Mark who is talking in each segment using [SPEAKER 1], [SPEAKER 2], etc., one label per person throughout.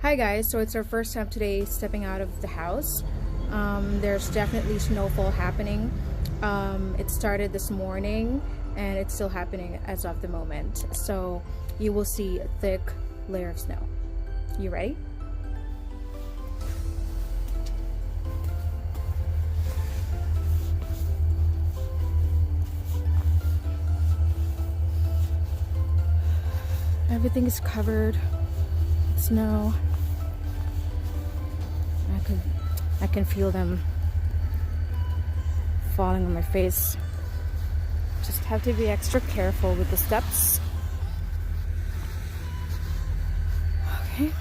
[SPEAKER 1] Hi guys, so it's our first time today stepping out of the house. There's definitely snowfall happening. It started this morning and it's still happening as of the moment. So you will see a thick layer of snow. You ready? Everything is covered with snow. I can feel them falling on my face. Just have to be extra careful with the steps. Okay.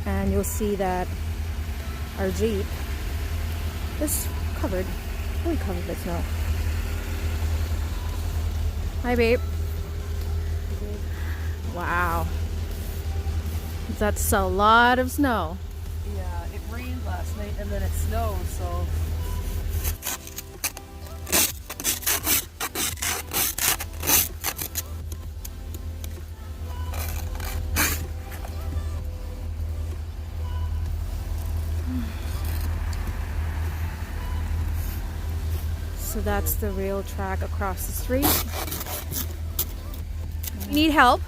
[SPEAKER 1] And you'll see that our Jeep is covered, fully covered with snow. Hi, babe. Wow. That's a lot of snow.
[SPEAKER 2] Yeah, it rained last night and then it snowed, so.
[SPEAKER 1] So that's the rail track across the street. You need help?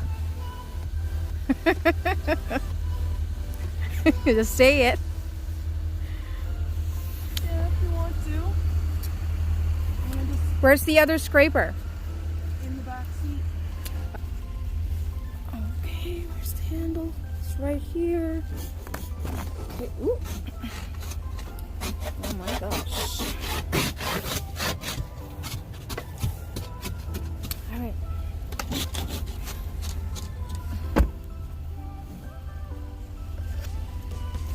[SPEAKER 1] Just say it.
[SPEAKER 2] Yeah, if you want to.
[SPEAKER 1] Where's the other scraper?
[SPEAKER 2] In the back seat.
[SPEAKER 1] Okay, where's the handle? It's right here. Okay, ooh. Oh my gosh. All right.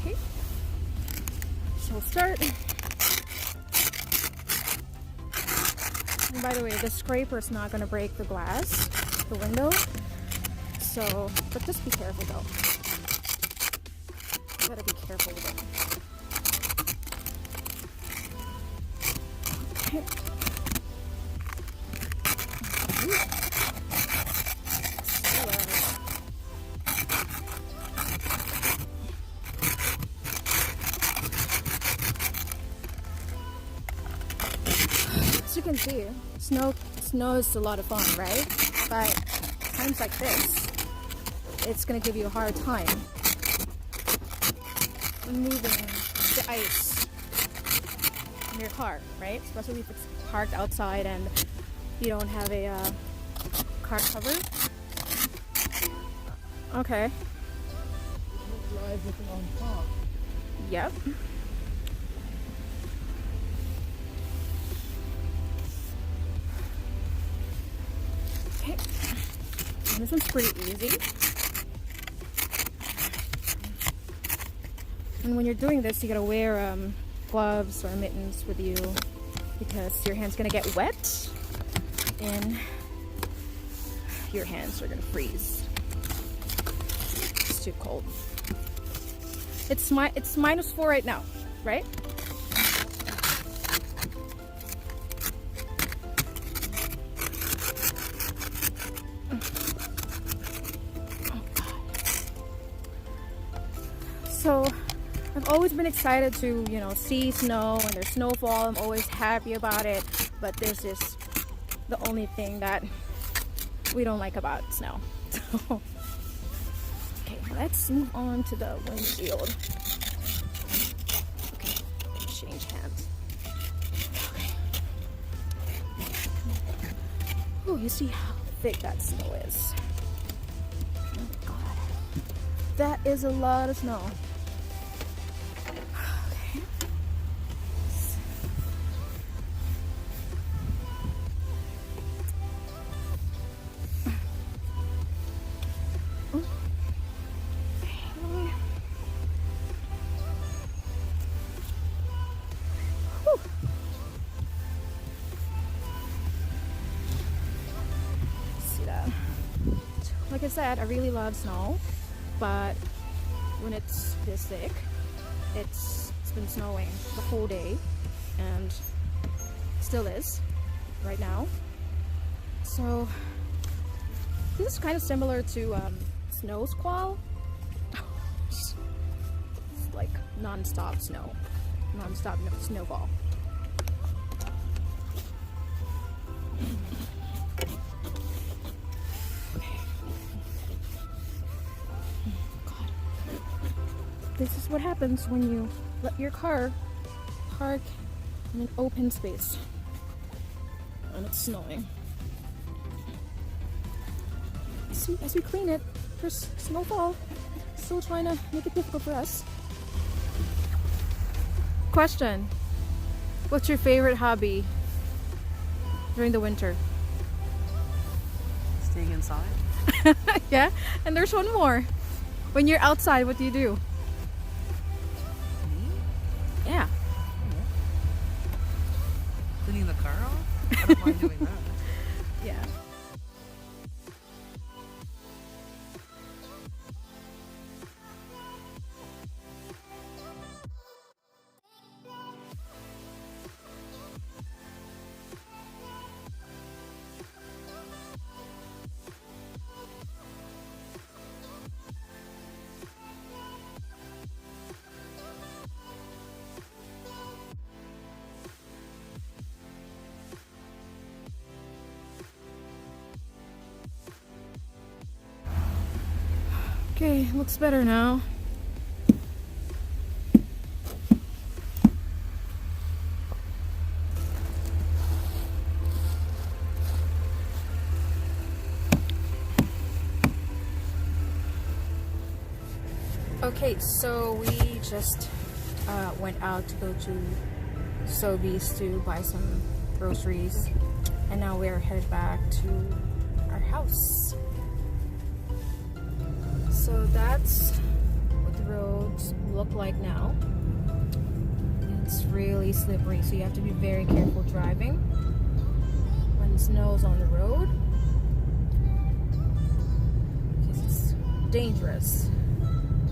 [SPEAKER 1] Okay. So we'll start. And by the way, the scraper is not going to break the glass, the window. So, but just be careful though. You gotta be careful with it. Okay. As you can see, snow is a lot of fun, right? But times like this, it's gonna give you a hard time when moving the ice in your car, right? Especially if it's parked outside and you don't have a car cover. Okay.
[SPEAKER 2] Drive with it on top.
[SPEAKER 1] Yep. Okay. This one's pretty easy. And when you're doing this, you gotta wear gloves or mittens with you because your hand's gonna get wet and your hands are gonna freeze. It's too cold. It's -4 right now, right? So I've always been excited to, see snow and there's snowfall. I'm always happy about it, but this is the only thing that we don't like about snow. So, okay, let's move on to the windshield. Okay, change hands. Okay. Oh, you see how thick that snow is. Oh my God, that is a lot of snow. Like I said, I really love snow, but when it's this thick, it's been snowing the whole day and still is right now. So this is kind of similar to snow squall. non-stop snow, non-stop snowfall. God. This is what happens when you let your car park in an open space and it's snowing. See, as we clean it, there's snowfall still trying to make it difficult for us. Question: what's your favorite hobby during the winter?
[SPEAKER 2] Staying inside.
[SPEAKER 1] Yeah, and there's one more. When you're outside, what do you do?
[SPEAKER 2] Me?
[SPEAKER 1] Yeah.
[SPEAKER 2] Cleaning the car off? I don't mind doing that.
[SPEAKER 1] Yeah. Okay, looks better now. Okay, so we just went out to go to Sobeys to buy some groceries, and now we're headed back to our house. So that's what the roads look like now. It's really slippery, so you have to be very careful driving when snow's on the road, because it's dangerous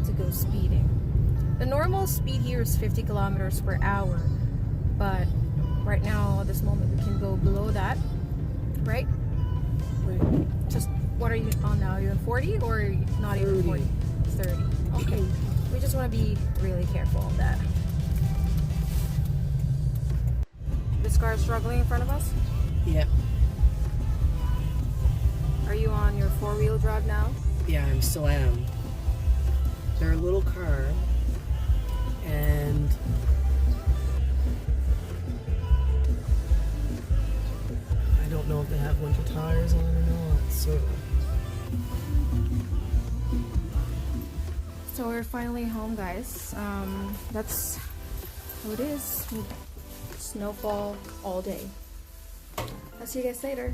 [SPEAKER 1] to go speeding. The normal speed here is 50 kilometers per hour, but right now at this moment we can go below that, right? Just, what are you on now? Are you in 40 or not even 40? 30. Okay. We just want to be really careful of that. This car is struggling in front of us?
[SPEAKER 2] Yeah.
[SPEAKER 1] Are you on your four-wheel drive now?
[SPEAKER 2] Yeah, I still am. They're a little car, and I don't know if they have winter tires on or not, so.
[SPEAKER 1] So we're finally home, guys. That's how it is. Snowfall all day. I'll see you guys later.